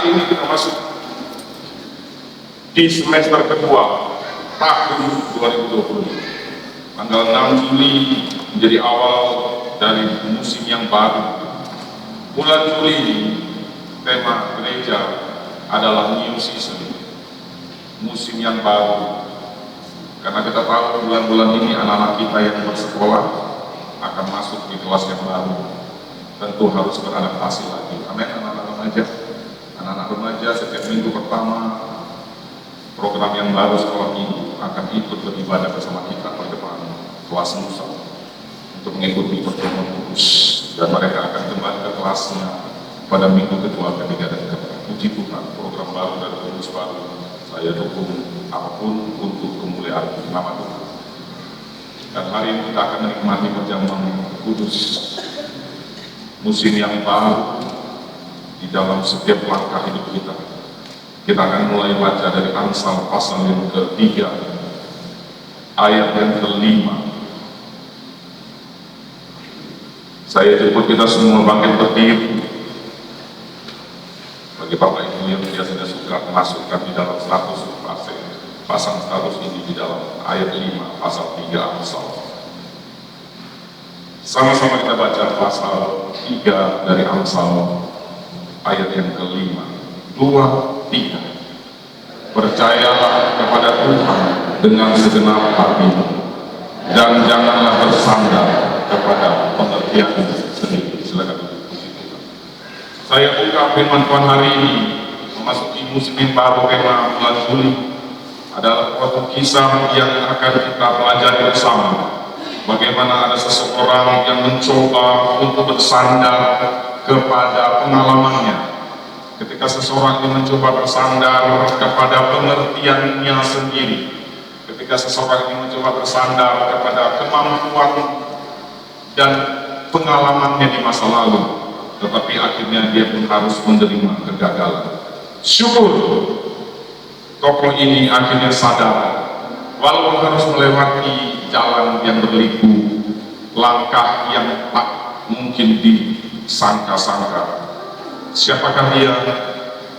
hari ini kita masuk di semester kedua tahun 2020. Tanggal 6 Juli menjadi awal dari musim yang baru. Bulan Juli tema gereja adalah New Season, musim yang baru. Karena kita tahu bulan-bulan ini anak-anak kita yang bersekolah akan masuk di kelas yang baru. Tentu harus beradaptasi lagi. Amin, anak-anak remaja. Anak-anak remaja setiap minggu pertama program yang baru sekolah minggu akan ikut beribadah bersama kita pada depan kelas Nusa untuk mengikuti pertemuan kudus, dan mereka akan kembali ke kelasnya pada minggu kedua, ketiga, dan keempat. Puji Tuhan, program baru dan kudus baru. Saya dukung apapun untuk kemuliaan nama Tuhan. Dan hari ini kita akan menikmati perjamuan kudus, musim yang baru di dalam setiap langkah hidup kita. Kita akan mulai baca dari Amsal pasal yang ke-3 ayat yang ke-5. Saya jemput kita semua bangkit berdiri. Bagi Bapak Ibu yang biasanya suka masukkan di dalam status pasang status ini di dalam ayat 5 pasal 3 Amsal. Sama-sama kita baca pasal 3 dari Amsal ayat yang ke-5. 2, 3. Percayalah kepada Tuhan dengan segenap hatimu, dan janganlah bersandar kepada pengertian sendiri. Silakan puji Tuhan. Saya buka firman Tuhan hari ini memasuki musim baru tema bulan Juli adalah suatu kisah yang akan kita pelajari bersama. Bagaimana ada seseorang yang mencoba untuk bersandar kepada pengalamannya. Ketika seseorang yang mencoba bersandar kepada pengertiannya sendiri, ketika seseorang yang mencoba bersandar kepada kemampuan dan pengalamannya di masa lalu, tetapi akhirnya dia pun harus menerima kegagalan. Syukur tokoh ini akhirnya sadar, walaupun harus melewati jalan yang berliku, langkah yang tak mungkin disangka-sangka. Siapakah dia?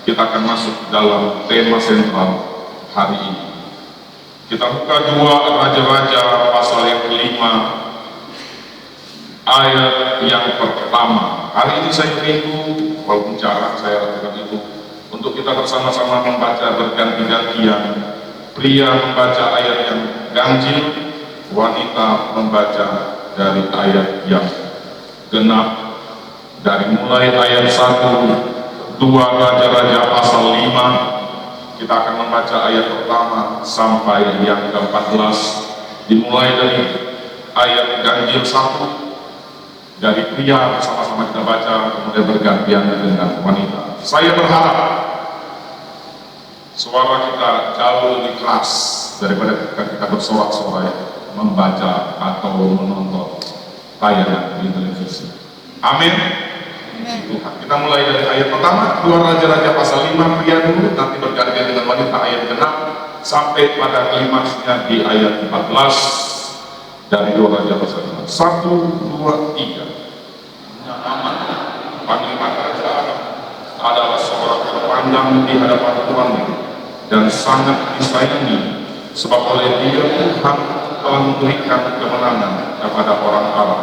Kita akan masuk dalam tema sentral hari ini. Kita buka 2 Raja-Raja pasal yang ke-5 ayat yang pertama. Hari ini saya rindu, walaupun jarang saya lakukan itu, untuk kita bersama-sama membaca berganti-gantian. Pria membaca ayat yang ganjil, wanita membaca dari ayat yang genap. Dari mulai ayat 1, 2 Raja-Raja pasal 5, kita akan membaca ayat pertama sampai yang ke-14. Dimulai dari ayat ganjil 1, dari pria bersama-sama kita baca, kemudian bergantian dengan wanita. Saya berharap suara kita jauh lebih keras daripada ketika kita bersorak-sorai membaca atau menonton tayangan di televisi. Amin. Tuhan. Kita mulai dari ayat pertama, 2 Raja-Raja pasal 5, pria dulu, nanti bergantian dengan wanita ayat ke-6 sampai pada klimaksnya di ayat 14 dari 2 Raja pasal 5. 1, 2, 3. Naaman, panglima kerajaan, adalah seorang terpandang di hadapan Tuhannya dan sangat disayangi, sebab oleh dia Tuhan telah memberikan kemenangan kepada orang Arab.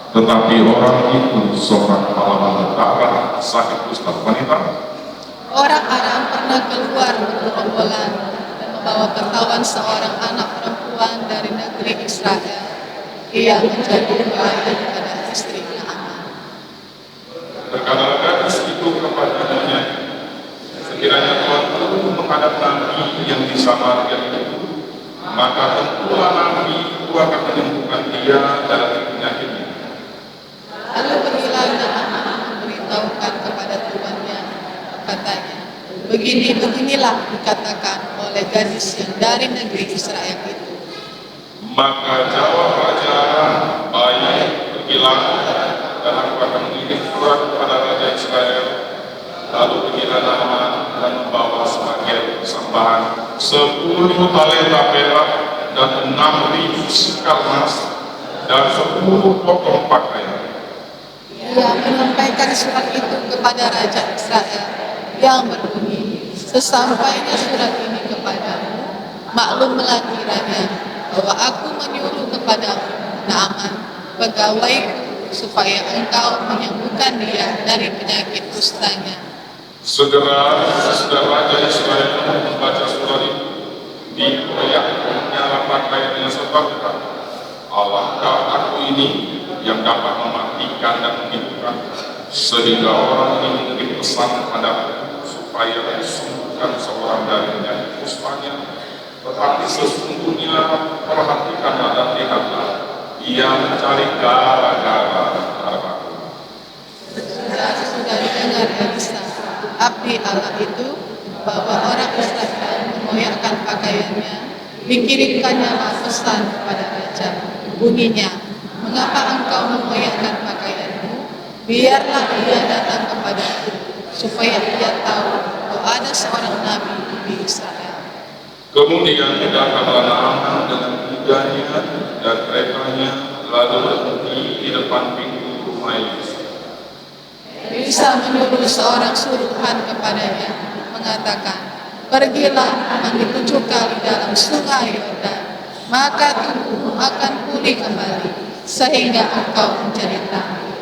Tetapi orang itu seorang pahlawan darah, sakit kusta. Wanita, orang Aram pernah keluar bergerombolan dan membawa ketahuan seorang anak perempuan dari negeri Israel. Ia menjadi pelayan pada istrinya Naaman. berkatalah gadis itu kepada nyonya, sekiranya Tuhan perlu menghadap nabi yang di Samaria itu, maka tentulah nabi itu akan menyembuhkan dia dari penyakitnya. Lalu pergilah Naaman memberitahukan kepada tuannya, katanya, beginilah dikatakan oleh gadis yang dari negeri Israel itu. Maka jawab raja, baik, pergilah, dan aku akan mengirim surat kepada raja Israel. Lalu pergilah Naaman dan membawa sebagian persembahan 10 talenta perak dan 6.000 sikal emas dan 10 potong pakaian. Ia menyampaikan surat itu kepada Raja Israel yang berbunyi, sesampainya surat ini kepadamu, maklumlah kiranya bahwa aku menyuruh kepadamu Naaman, pegawaiku, supaya engkau menyembuhkan dia dari penyakit kustanya. Segera Raja Israel membaca surat itu, dikoyaknya pakaiannya serta berkata, Alangkah aku ini yang dapat mematikan dan menghidupkan, sehingga orang ini mengirim pesan kepadaku supaya disembuhkan seorang dari penyakit kustanya. Tetapi sesungguhnya perhatikanlah dan lihatlah, ia mencari gara-gara terhadapku. Sudah didengar Elisa, abdi Allah itu, bahwa orang Israel mengoyakkan pakaiannya, dikirimkannya pesan kepada raja. Bunyinya, mengapa engkau mengoyakkan pakaianmu? Biarlah ia datang kepadaku, supaya ia tahu bahwa ada seorang nabi di Israel. Kemudian datanglah Naaman dengan kudanya dan keretanya, lalu berhenti di depan pintu rumah Elisa. Elisa menyuruh seorang suruhan kepadanya, mengatakan, pergilah mandi 7 kali dalam sungai Yordan, maka tubuhmu akan pulih kembali, sehingga engkau menjadi tangguh.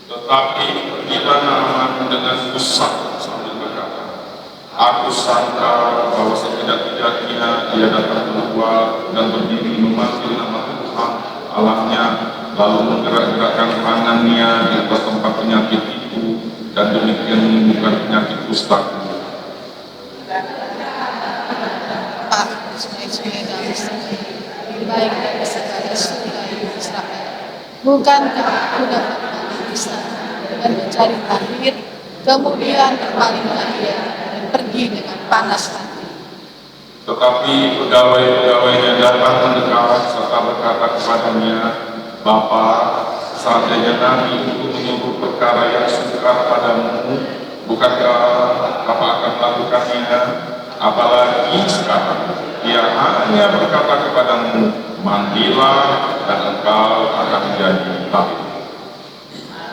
Tetapi pergilah Naaman dengan gusar sambil berkata, aku sangka bahwa setidak-tidaknya dia datang keluar dan berdiri memanggil nama Tuhan Allahnya, lalu menggerak-gerakkan tangannya di atas tempat penyakit itu, dan demikian menyembuhkan penyakit kustaku. Pak, sungai-sungai dalam sungai, lebih baik dari segala sungai di Israel. Bukankah aku dapat mandi di sana dan mencari air, kemudian berpalinglah dia dan pergi dengan panas hati. Tetapi pegawai-pegawainya datang mendekat serta berkata kepadanya, Bapa, seandainya Nabi itu menyuruh perkara yang sukar padamu, bukankah Bapa akan melakukannya? Apalagi sekarang dia hanya berkata kepadamu, mandilah dan engkau akan menjadi baik.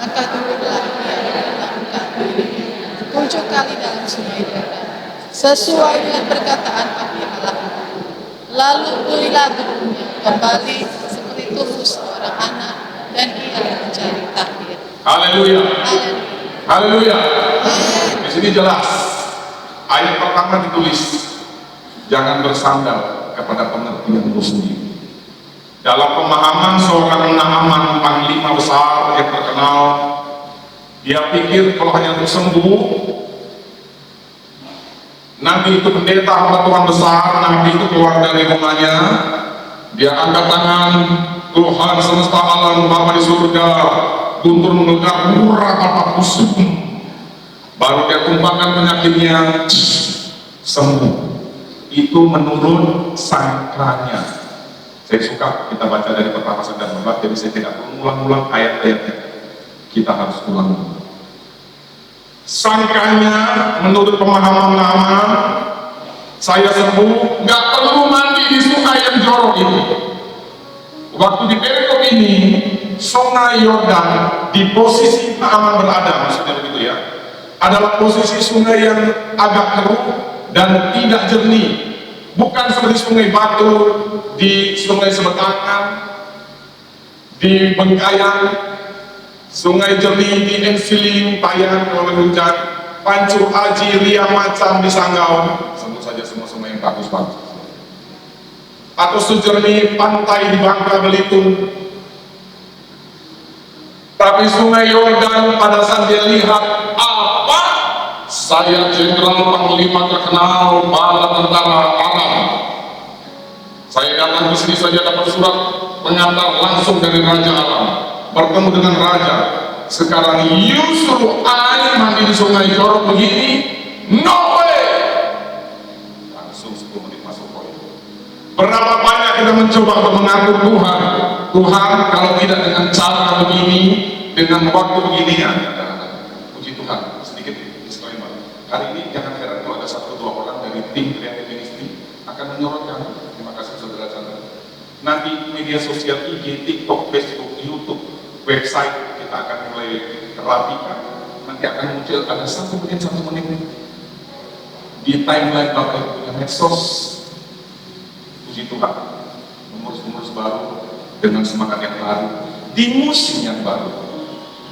Maka turunlah dia dan melakukan dirinya 7 kali dalam sungai Yordan, sesuai dengan perkataan abdi Allah. Lalu pulihlah tubuhnya kembali seperti tubuh seorang anak, dan ia mencari tahdir. Haleluya. Haleluya. Di sini jelas. Ayat pertama ditulis, jangan bersandar kepada pengertianmu sendiri. Dalam pemahaman seorang Naaman, panglima besar yang terkenal, dia pikir kalau hanya untuk sembuh, Nabi itu pendeta hamba Tuhan besar, Nabi itu keluar dari rumahnya, dia angkat tangan, Tuhan semesta alam Bapa di surga, guntur menegak murah Bapa kusum. Baru dia tumpahkan penyakitnya, sembuh. Itu menurut sangkanya. Saya suka kita baca dari pertama sampai 14, jadi saya tidak perlu ulang-ulang ayat-ayatnya. Kita harus ulang. Sangkanya menurut pemahaman lama, saya sembuh, nggak perlu mandi di sungai yang jorok itu. Waktu di perikop ini, sungai Yordan di posisi Naaman berada, maksudnya begitu ya, adalah posisi sungai yang agak keruh dan tidak jernih, bukan seperti sungai Batur, di sungai Sebetangan, di Bengkayang, sungai jernih di Enfiling, Payan, kalau hujan, Pancur Aji, Ria Macam di Sanggau, sebut saja semua sungai yang bagus-bagus, atau sejernih pantai di Bangka Belitung. Tapi sungai Yordan pada saat dia lihat, apa? Saya jenderal panglima terkenal bala tentara alam. Saya datang ke sini saja dapat surat pengantar langsung dari Raja Alam. Bertemu dengan Raja. Sekarang you suruh I mandi di sungai jorok begini? No way! Langsung 10 menit masuk poin. Berapa banyak kita mencoba untuk mengaku Tuhan? Tuhan, kalau tidak dengan cara begini, dengan waktu begini ya, puji Tuhan. Sedikit disclaimer. Hari ini jangan heran kalau ada 1-2 orang dari tim kreatif ministry akan menyorotkan. Terima kasih saudara Chandra. Nanti media sosial IG, TikTok, Facebook, YouTube, website kita akan mulai rapikan. Nanti akan muncul ada 1 menit di timeline Bapak Ibu punya medsos, puji Tuhan, pengurus-pengurus baru dengan semangat yang baru, di musim yang baru,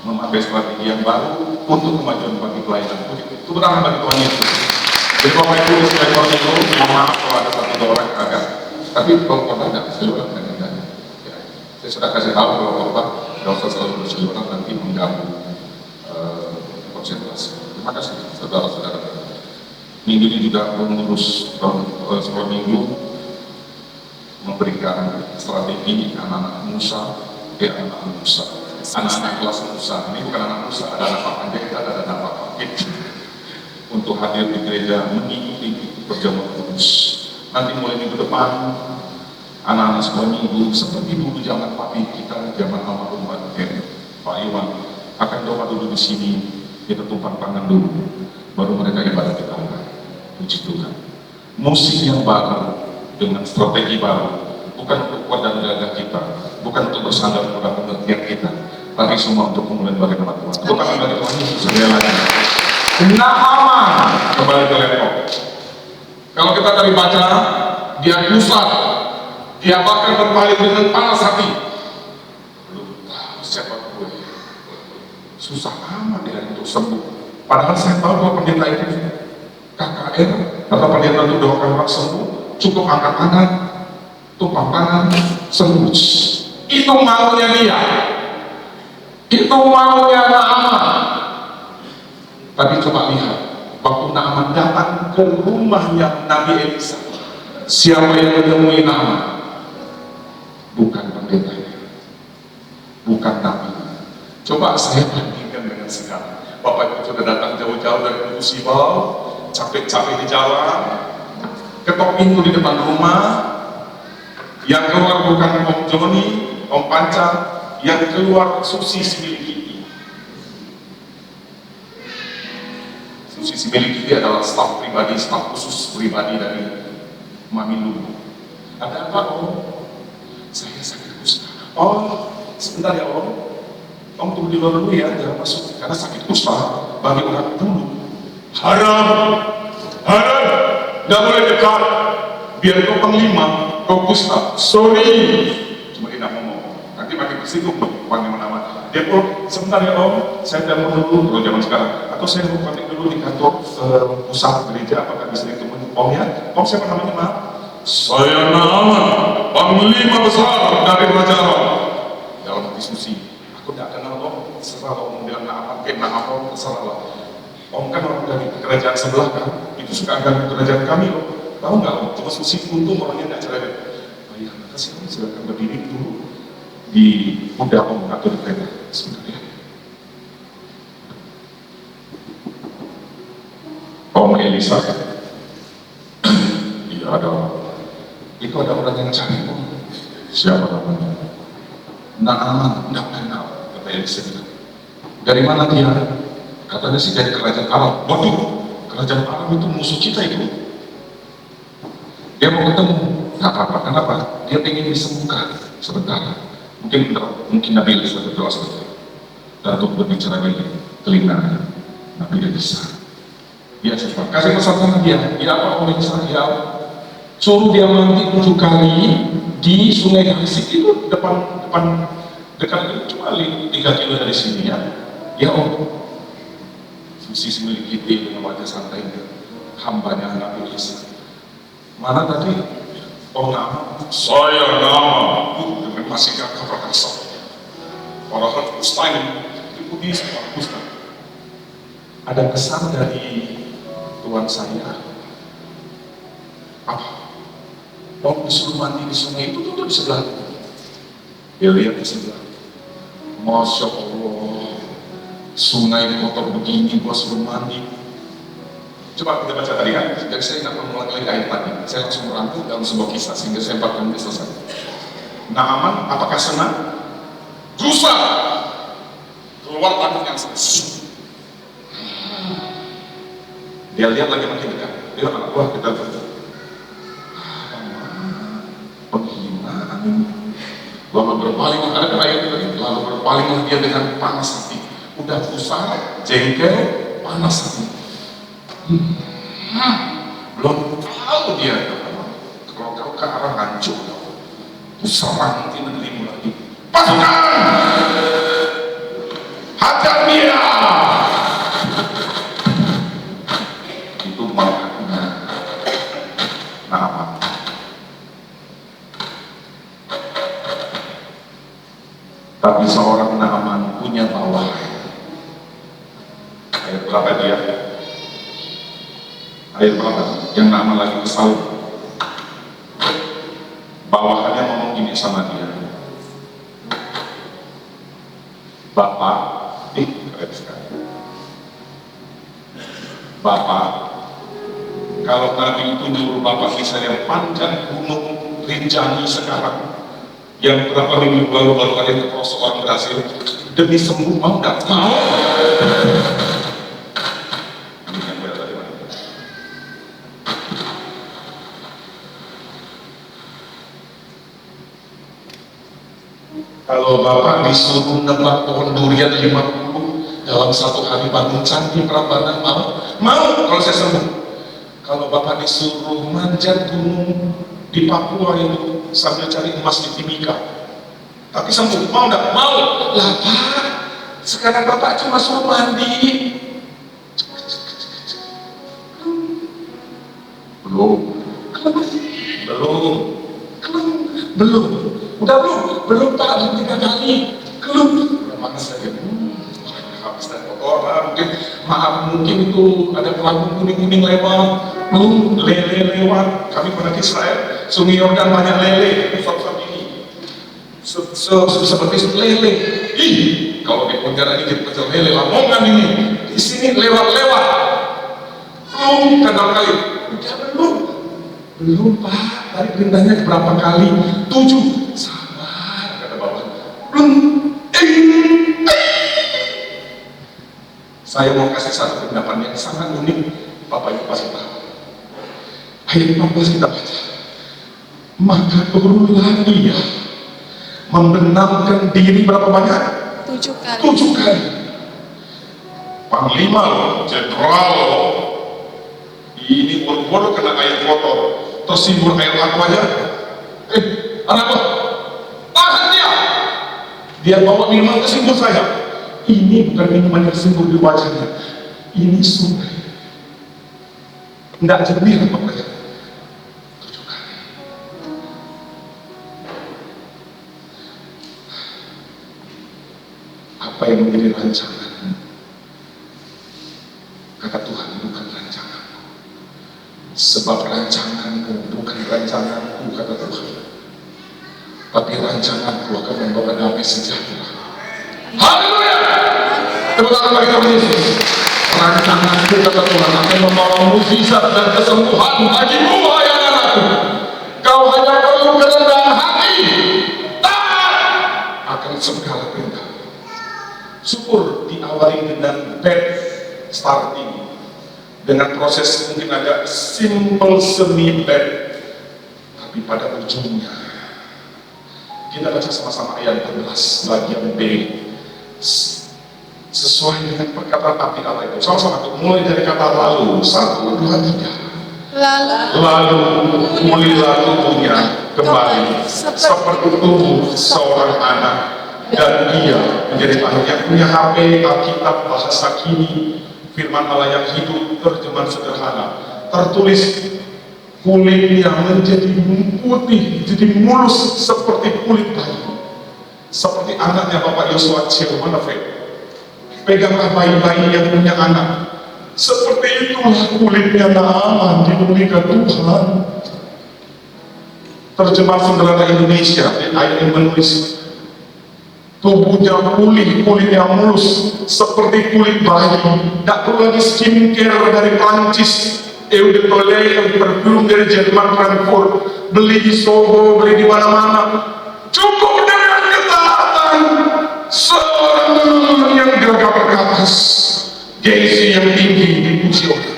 memakai strategi yang baru untuk kemajuan bagi pelayanan. Itu benar bagi Tuhan Yesus. Jadi Bapak Ibu sekalian itu, mohon maaf kalau ada satu dua orang agak, tapi kalau korban tidak berseliweran dengan tanya. Ya, saya sudah kasih tahu kalau korban tidak usah selalu berseliweran nanti mengganggu konsentrasi. Terima kasih saudara-saudara. Minggu ini juga mengurus sebuah minggu memberikan strategi anak-anak Musa, anak-anak kelas Musa. Ini bukan anak Musa, ada anak Pak Pendeta, ada anak Pak Pakit untuk hadir di gereja mengikuti perjamuan kudus. Nanti mulai minggu depan anak-anak sekolah minggu seperti dulu zaman papi kita, zaman almarhum Pak Iwan akan doa dulu di sini, kita tumpang tangan dulu, baru mereka ibadah di tangan. Puji Tuhan. Musik yang baru dengan strategi baru, bukan untuk kuat dan gagah kita, bukan untuk bersandar pada pengertian kita, tapi semua untuk kemuliaan bagi nama Tuhan. Bukan bagi Tuhan Yesus sekali lagi. Naaman kembali ke laptop. Kalau kita tadi baca, dia gusar, dia bahkan berpaling dengan panas hati. Belum tahu siapa gue. Susah amat dia untuk sembuh. Padahal saya tahu bahwa pendeta itu KKR atau pendeta itu doakan orang sembuh, cukup angkat tangan, tumpang tangan, sembuh. Itu maunya dia. Itu maunya Naaman. Tapi coba lihat, waktu Naaman datang ke rumahnya Nabi Elisa, siapa yang menemui Naaman? Bukan pendetanya, bukan Nabi. Coba saya bandingkan dengan sekarang. Bapak Ibu sudah datang jauh-jauh dari Musibau, capek-capek di jalan, ketok pintu di depan rumah, yang keluar bukan Om Joni, Om Panca, yang keluar Susi Similiki. Susi Similiki adalah staf pribadi, staf khusus pribadi dari Mami Lulu. Ada apa Om? Saya sakit kusta. Oh, sebentar ya Om. Om tunggu di luar dulu ya, jangan masuk karena sakit kusta bagi orang dulu. Haram, nggak boleh dekat. Biar kau panglima, kau kusta. Sorry, cuma tidak ngomong. Nanti makin tersinggung panglima nama. Dia pun sebentar ya Om, saya tidak mau dulu kalau zaman sekarang. Atau saya mau kontak dulu di kantor pusat gereja, apakah bisa ditemu Om ya? Om siapa namanya maaf? Saya Naaman, panglima besar dari Raja Aram. Dalam diskusi, aku tidak kenal Om, terserah Om bilang Naaman, Naaman, terserah lah. Om kan orang dari kerajaan sebelah kan, itu suka agak kerajaan kami loh. Tahu nggak Om, cuma susi untung orangnya tidak cerewet. Oh iya, makasih Om, silakan berdiri dulu di udah Om atau di kereta. Sebentar ya. Om Elisa, iya ada. Itu ada orang yang cari Om. Siapa namanya? Naaman, tidak kenal. Kata Elisa bilang. Dari mana dia? Katanya sih dari kerajaan Arab. Waduh, kerajaan Arab itu musuh kita itu. Dia mau ketemu, nggak apa-apa. Kenapa? Dia ingin disembuhkan sebentar. Mungkin Nabi Elisa berdoa sebentar. Dan untuk berbicara dengan telinga Nabi Elisa. Dia sempat kasih pesan sama dia. Ya apa oleh saya? Suruh dia mandi 7 kali di Sungai Gasik itu depan dekat itu cuma 3 kilo dari sini ya. Ya Om. Sisi milik kita dengan wajah santai, hambanya Nabi Isa. Mana tadi? Oh nama, saya nama, dengan masih gak perkasa. Orang Ustaz itu bisa Ustaz. Ada kesan dari Tuhan saya. Apa? Oh disuruh mandi di sungai itu tuh di sebelah. Dia lihat di sebelah. Masya Allah. Sungai kotor begini, gua suruh mandi. Coba kita baca tadi ya. Jadi saya nggak mengulangi lagi ayat tadi. Saya langsung merangkum dalam sebuah kisah sehingga saya 4 menit selesai. Naaman, apakah senang? Dosa. Keluar tangan yang senang. Dia lihat lagi makin dekat. Dia anak buah kita lihat. Penghinaan. Lalu berpaling ada ayat tadi. Lalu berpalinglah dia dengan panas hati. Udah pusat, jengkel, panas hati. Belum tahu dia kalau kau ke arah hancur, itu serang di negerimu lagi. Pasukan, hajar dia. Itu makanya nama. Tapi seorang Naaman punya bawah. Ayat berapa dia? Ayat berapa? Yang Naaman lagi kesal. Bawahannya ngomong gini sama dia. Bapak, keren sekali. Bapak, kalau Nabi itu nyuruh Bapak misalnya panjang gunung Rinjani sekarang, yang berapa minggu lalu baru kalian ke orang berhasil, demi sembuh mau nggak? Mau. Kalau Bapak disuruh nebak pohon durian 50 dalam satu hari bangun candi Prambanan, mau? Mau kalau saya sembuh. Kalau Bapak disuruh manjat gunung di Papua itu sambil cari emas di Timika, tapi sembuh, mau nggak? Mau. Lah Pak, sekarang Bapak cuma suruh mandi. Belum. Udah belum Pak, belum 3 kali. Belum. Udah manas lagi. Habis dan kotoran, mungkin itu ada pelampung kuning-kuning lewat, belum lele lewat. Kami pernah ke Israel, Sungai Yordan banyak lele, usap-usap ini. Seperti lele. Ih, kalau di penjara ini jadi pecel lele, lamongan ini. Di sini lewat-lewat. Belum kadang kali. Udah belum Pak, tadi perintahnya berapa kali? 7. Sabar, kata Bapak. Belum. Saya mau kasih satu pendapat yang sangat unik. Bapak Ibu pasti tahu. Ayat 14 kita baca. Maka turunlah dia membenamkan diri berapa banyak? 7 kali. 7 kali. Panglima loh, jenderal loh. Ini boro-boro kena air kotor, tersibur air aku aja. Anakku, tahan dia. Dia bawa minuman tersibur saya. Ini bukan minuman yang tersibur di wajahnya. Ini sungai. Tidak jernih apa ya? 7 kali. Apa yang menjadi rancangan? Kata Tuhan, bukan rancanganku. Sebab rancanganmu bukan rancanganku, kata Tuhan. Tapi rancanganku akan membawa damai sejahtera. Haleluya! Tepuk tangan bagi Tuhan Yesus. Rancanganku, kata Tuhan, akan membawa mukjizat dan kesembuhan bagimu, hai anak-anakku. Kau hanya perlu kerendahan hati, taat akan segala perintah. Syukur diawali dengan bad starting, dengan proses mungkin agak simple semi bad, tapi pada ujungnya kita baca sama-sama ayat 14 bagian B, sesuai dengan perkataan api Allah itu. Sama-sama mulai dari kata lalu, 1, 2, 3. Lalu pulihlah tubuhnya kembali seperti tubuh seorang anak, dan dia menjadi lahir. Yang punya HP Alkitab bahasa kini, firman Allah yang hidup, terjemahan sederhana, tertulis kulitnya menjadi putih, jadi mulus seperti kulit bayi, seperti anaknya Bapak Yosua Cirmanafek. Peganglah bayi-bayi yang punya anak, seperti itulah kulitnya Naaman diberikan Tuhan. Terjemahan sederhana Indonesia, ayat yang menulis tubuhnya pulih, kulitnya mulus seperti kulit bayi. Tak perlu lagi skincare dari Prancis, eau de toilette, parfum dari Jerman, Frankfurt, beli di Soho, beli di mana-mana. Cukup dengan ketaatan seorang yang gagap ke atas, gengsi yang tinggi dipuji orang.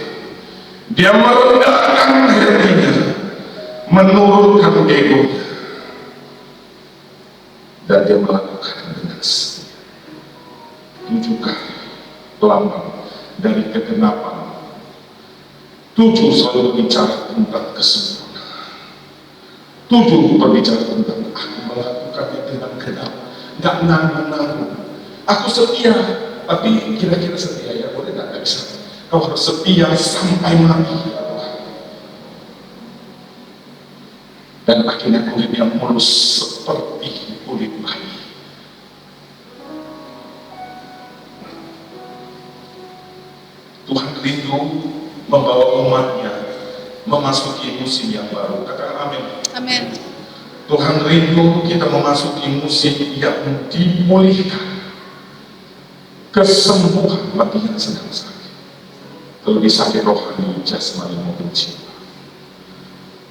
Dia merendahkan hatinya, menurunkan egonya, dan dia melakukan dengan setia. 7 kali lambang dari kegenapan 7 selalu berbicara tentang kesempurnaan. 7 berbicara tentang aku melakukannya dengan genap, nggak nanggung-nanggung. Aku setia, tapi kira-kira setia ya boleh nggak bisa. Kau harus setia sampai mati ya Tuhan. Dan akhirnya kulit yang mulus seperti kulit bayi. Tuhan rindu membawa umatnya memasuki musim yang baru. Katakan amin. Amin. Tuhan rindu kita memasuki musim yang dimulihkan, kesembuhan bagi yang sedang sakit, terlebih sakit rohani, jasmani maupun jiwa,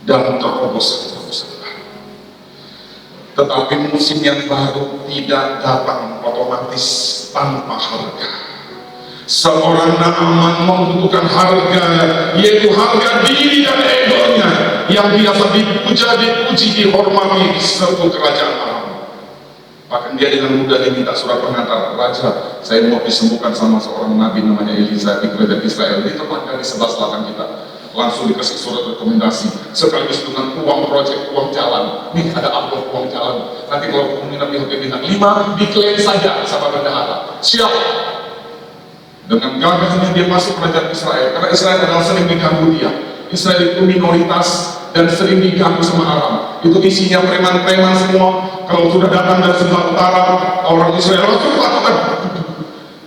dan terobosan baru. Tetapi musim yang baru tidak datang otomatis tanpa harga. Seorang Naaman membutuhkan harga, yaitu harga diri dan egonya yang biasa dipuja, dipuji, dihormati serta kerajaan Aram. Bahkan dia dengan mudah diminta surat pengantar, Raja, saya mau disembuhkan sama seorang nabi namanya Elisa di kerajaan Israel, di tetangga di sebelah selatan kita. Langsung dikasih surat rekomendasi, sekaligus dengan uang proyek, uang jalan. Nih ada amplop uang jalan. Nanti kalau peminat pihak bintang 5, diklaim saja sama bendahara. Siap. Dengan gagahnya dia masuk kerajaan Israel, karena Israel adalah sering diganggu dia. Israel itu minoritas dan sering diganggu sama Aram. Itu isinya preman-preman semua. Kalau sudah datang dari sebelah utara, orang Israel langsung patukan.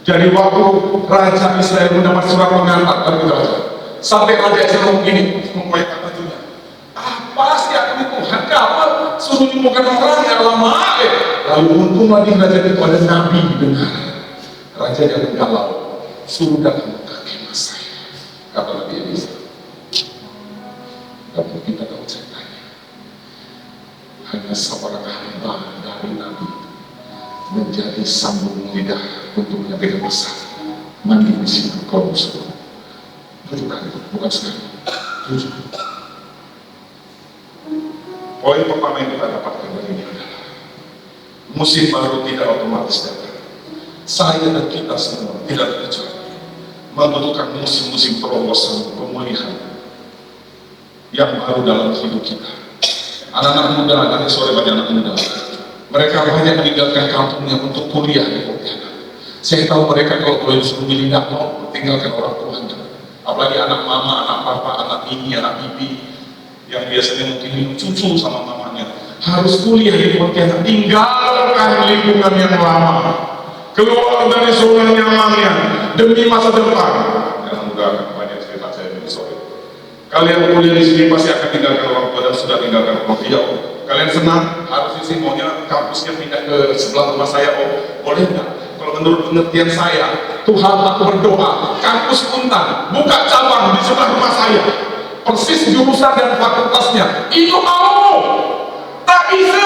Jadi waktu Raja Israel mendapat surat pengantar dari raja, sampai Raja Israel begini, membayangkan bajunya. Apa sih aku itu? Apa? Suruh nyembuhkan orang yang lama. Lalu untung lagi raja itu ada nabi dengar. Raja yang galau. Suruh datang ke kemah saya, kata Nabi Elisa. Dan kita tahu ceritanya, hanya seorang hamba dari Nabi menjadi sambung lidah untuk menyampaikan pesan. Mandi di situ kau musuh. 7 kali, bukan sekali. 7. Poin pertama yang kita dapatkan dari ini adalah musim baru tidak otomatis datang. Saya dan kita semua tidak terkecuali membutuhkan musim-musim terobosan, pemulihan yang baru dalam hidup kita. Anak-anak muda, nanti sore banyak anak muda, mereka banyak meninggalkan kampungnya untuk kuliah di Pontianak. Saya tahu mereka kalau boleh disuruh milih tidak mau tinggalkan orang tuanya. Apalagi anak mama, anak papa, anak ini, anak bibi yang biasanya mungkin minum cucu sama mamanya, harus kuliah di Pontianak, tinggalkan lingkungan yang lama, keluar dari zona nyamannya demi masa depan. Yang mudah akan banyak cerita saya di sore. Kalian kuliah di sini pasti akan tinggalkan orang tua dan sudah tinggalkan orang tua. Kalian senang? Harus di sini maunya kampusnya pindah ke sebelah rumah saya. Oh, boleh nggak? Kalau menurut pengertian saya, Tuhan aku berdoa, kampus Untan buka cabang di sebelah rumah saya, persis jurusan dan fakultasnya. Itu mau? Tak bisa.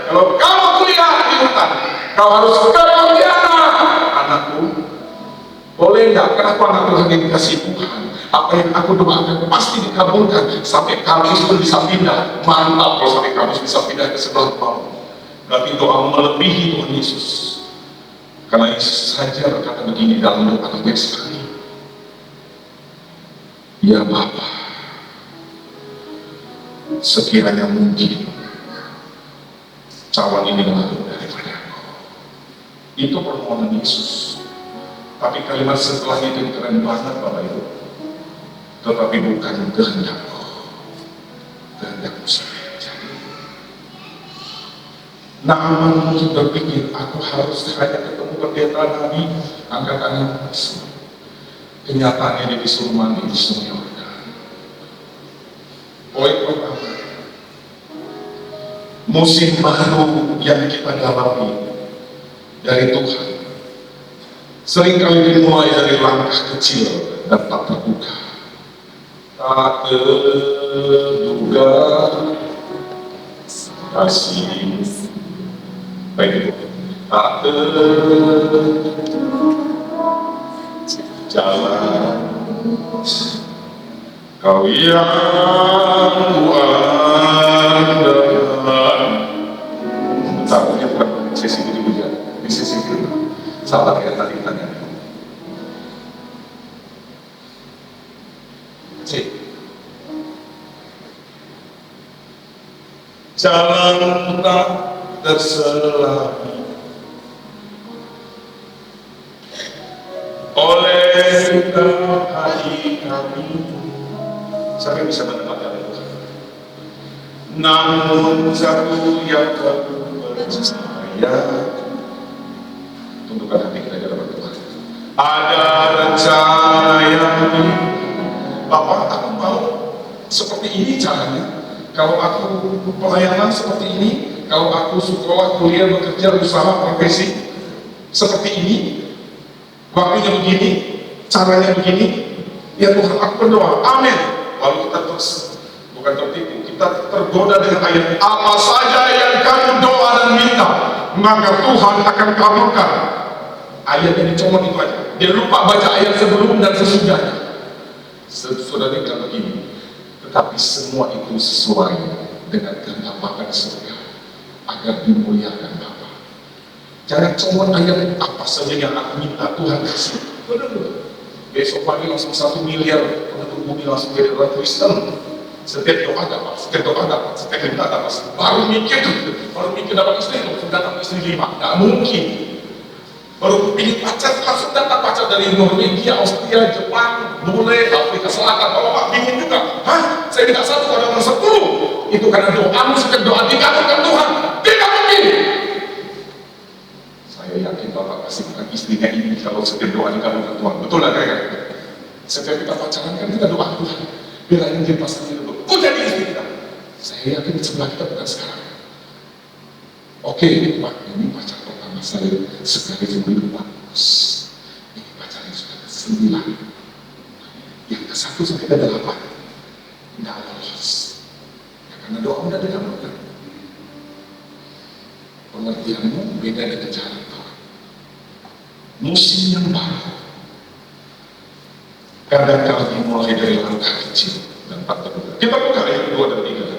Kalau kamu kuliah di Untan, kau harus ke Pontianak. Anakku, boleh nggak? Kenapa anak Tuhan yang dikasih Tuhan? Apa yang aku doakan pasti dikabulkan. Sampai kampus pun bisa pindah. Mantap kalau sampai kampus bisa pindah ke sebelah rumahmu. Berarti doa melebihi Tuhan Yesus. Karena Yesus saja berkata begini dalam doa yang sekali. Ya Bapa, sekiranya mungkin cawan ini lalu daripada aku. Itu permohonan Yesus. Tapi kalimat setelahnya itu keren banget Bapak Ibu. Tetapi bukan kehendakku, kehendakmu saja. Naaman mungkin berpikir, aku harus hanya ketemu pendeta Nabi angkatannya musuh. Kenyataannya dia disuruh mandi di Sungai Yordan. Poin pertama, musim baru yang kita dalami dari Tuhan seringkali dimulai dari langkah kecil dan tak terduga. Tak terduga kasih baik itu tak jalan kau yang kuandalkan. Bentarnya bukan sisi itu juga di sisi itu. Sabar ya tadi tanya. Cik, jalan tak terselahi oleh hati kami. Siapa yang bisa menempatkan itu? Namun satu yang percaya, tundukkan hati kita dalam berdoa. Ada rencana yang Bapak, aku mau seperti ini caranya. Kalau aku pelayanan seperti ini, kalau aku sekolah, kuliah, bekerja, usaha, profesi seperti ini, waktunya begini, caranya begini, ya Tuhan, aku berdoa, amin. Lalu kita terus, bukan tertipu, kita tergoda dengan ayat, apa saja yang kamu doa dan minta, maka Tuhan akan kabulkan. Ayat ini cuma itu aja. Dia lupa baca ayat sebelum dan sesudahnya. Sudah bilang begini, tetapi semua itu sesuai dengan kehendak Bapa di surga, agar dimuliakan Bapa. Jangan cuma ayat apa saja yang aku minta Tuhan kasih. Besok pagi langsung 1 miliar penduduk bumi langsung jadi orang Kristen. Setiap doa dapat, setiap doa dapat, setiap minta dapat. Baru mikir dapat istri, langsung datang istri 5. Nggak mungkin. Baru ingin pacar, langsung datang pacar dari Norwegia, Austria, Jepang, Bule, Afrika Selatan. Kalau Pak bingung juga, hah? Saya minta 1, ada orang 10. Itu karena doamu, setiap doa dikabulkan Tuhan. Tidak mungkin. Saya yakin Bapak pasti bukan istrinya ini kalau setiap doa dikabulkan Tuhan. Betul lah kan? Setiap kita pacaran kan kita doa Tuhan. Biar yang jadi pasangan itu, jadi istri kita. Saya yakin di sebelah kita bukan sekarang. Oke, Pak, ini pacar pertama saya sekali itu bagus. Ini pacar yang sudah ke-9. Yang ke-1 sampai ke-8 tidak lolos. Ya, karena doa udah dikabulkan. Pengertianmu beda dengan cara Tuhan. Musim yang baru. Kadang-kadang dimulai dari langkah kecil dan tak terduga. Kita buka ayat 2 dan 3.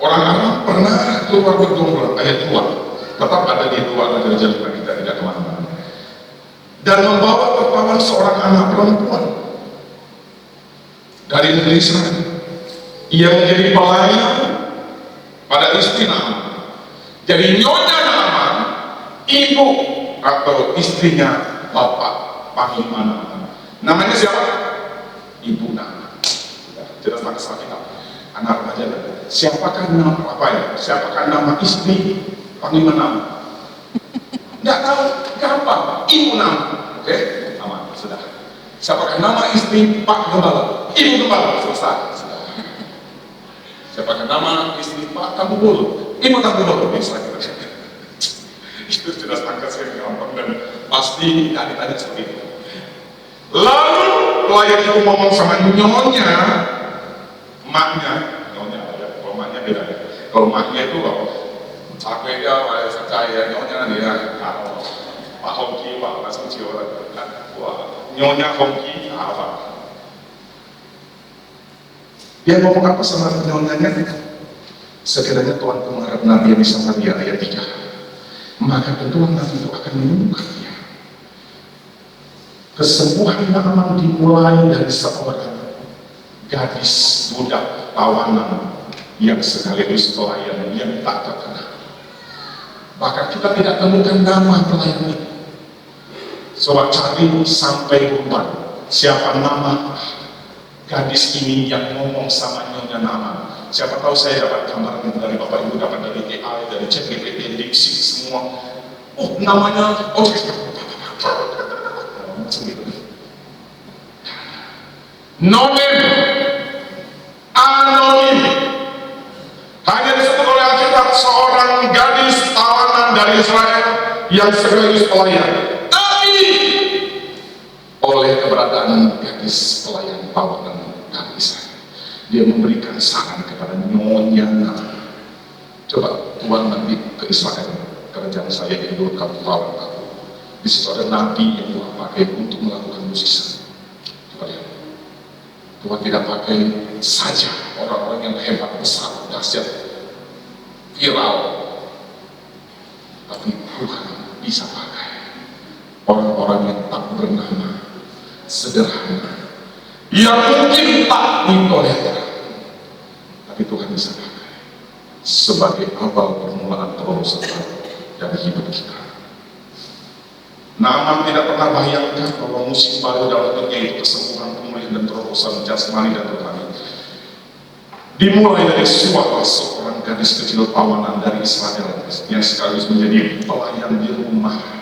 Orang Arab pernah keluar bergumul, ayat 2. Tetap ada di 2 raja kita tidak kemana-mana. Dan membawa tertawan seorang anak perempuan dari negeri Israel. Ia menjadi pelayan pada istri Naaman. Jadi nyonya Naaman, ibu atau istrinya bapak panglima Naaman. Namanya siapa? Ibu Naaman. Jelas masalah kita. Anak remaja. Siapakah nama apa ya? Siapakah nama istri panglima Naaman? Tidak tahu, gampang. Ibu Naaman. Oke, aman, sudah. Siapakah nama istri Pak Gembala? Ibu Gembala, selesai. Sudah. Siapakah nama istri Pak Tambubulu? Ibu Tambubulu. Bisa kita. Itu sudah sangat saya gampang dan pasti tidak ditanya seperti itu. Lalu pelayan itu ngomong sama nyonya, maknya, ya, kalau maknya beda ya. Kalau maknya itu capek ya, saya nyonya dia, Pak Hongki, Pak langsung ciuman, wah, nyonya Hongki, apa? Dia ngomong apa sama nyonyanya? Sekiranya Tuhan mengharap Nabi yang Samaria ayat 3, maka tentu Nabi itu akan menemukan dia. Kesembuhan Naaman dimulai dari seorang gadis budak tawanan yang sekaligus pelayan yang tak terkenal. Bahkan kita tidak temukan nama pelayan itu. Coba cari sampai rumah siapa nama gadis ini yang ngomong sama nyonya Naaman. Siapa tahu saya dapat gambar dari Bapak Ibu, dapat dari AI, dari ChatGPT, DeepSeek semua. Oh namanya, oh gitu. Nonim, anonim, hanya disebut oleh Alkitab seorang gadis tawanan dari Israel yang sekaligus pelayan. Tapi oleh keberadaan gadis pelayan tawanan dari Israel, dia memberikan saran kepada nyonya Naaman. Coba Tuhan nanti ke Israel, kerajaan saya hidup kamu lawan aku. Di situ ada nabi yang Tuhan pakai untuk melakukan mukjizat. Coba lihat, Tuhan tidak pakai saja orang-orang yang hebat, besar, dahsyat, viral, tapi Tuhan bisa pakai orang-orang yang tak bernama, sederhana, yang mungkin tak ditolerir, tapi Tuhan bisa pakai sebagai awal permulaan terobosan dari hidup kita. Naaman tidak pernah bayangkan bahwa musim baru dalam hidupnya itu kesembuhan, pemulihan dan terobosan jasmani dan rohani dimulai dari suara seorang gadis kecil tawanan dari Israel yang sekaligus menjadi pelayan di rumahnya.